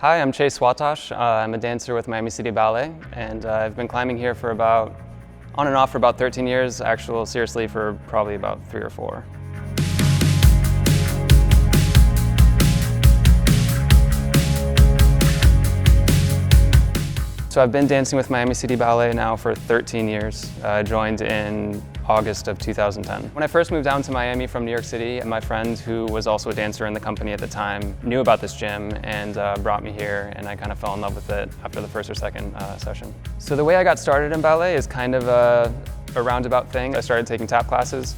Hi, I'm Chase Swatosh. I'm a dancer with Miami City Ballet, and I've been climbing here for on and off for about 13 years, seriously for probably about 3 or 4. So I've been dancing with Miami City Ballet now for 13 years. I joined in August of 2010. When I first moved down to Miami from New York City, my friend, who was also a dancer in the company at the time, knew about this gym and brought me here, and I kind of fell in love with it after the first or second session. So the way I got started in ballet is kind of a roundabout thing. I started taking tap classes,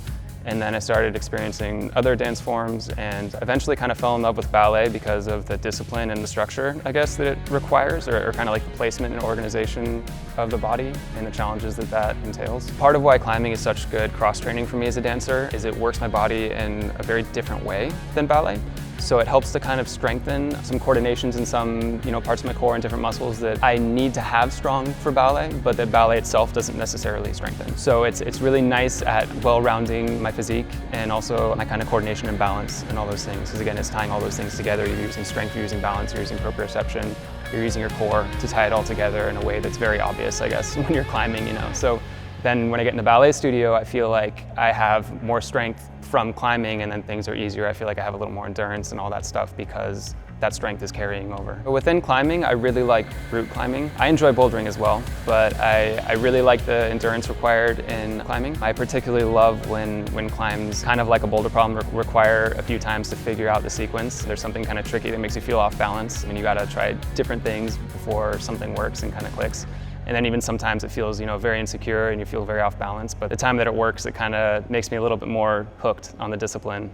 and then I started experiencing other dance forms, and eventually kind of fell in love with ballet because of the discipline and the structure, I guess, that it requires, or kind of like the placement and organization of the body and the challenges that that entails. Part of why climbing is such good cross-training for me as a dancer is it works my body in a very different way than ballet. So it helps to kind of strengthen some coordinations in some parts of my core and different muscles that I need to have strong for ballet, but that ballet itself doesn't necessarily strengthen. So it's really nice at well-rounding my physique and also my kind of coordination and balance and all those things. Because again, it's tying all those things together. You're using strength, you're using balance, you're using proprioception, you're using your core to tie it all together in a way that's very obvious, I guess, when you're climbing, So then when I get in the ballet studio, I feel like I have more strength from climbing, and then things are easier. I feel like I have a little more endurance and all that stuff because that strength is carrying over. But within climbing, I really like route climbing. I enjoy bouldering as well, but I really like the endurance required in climbing. I particularly love when climbs, kind of like a boulder problem, require a few times to figure out the sequence. There's something kind of tricky that makes you feel off balance, and you gotta try different things before something works and kind of clicks. And then even sometimes it feels, very insecure and you feel very off balance. But the time that it works, it kind of makes me a little bit more hooked on the discipline.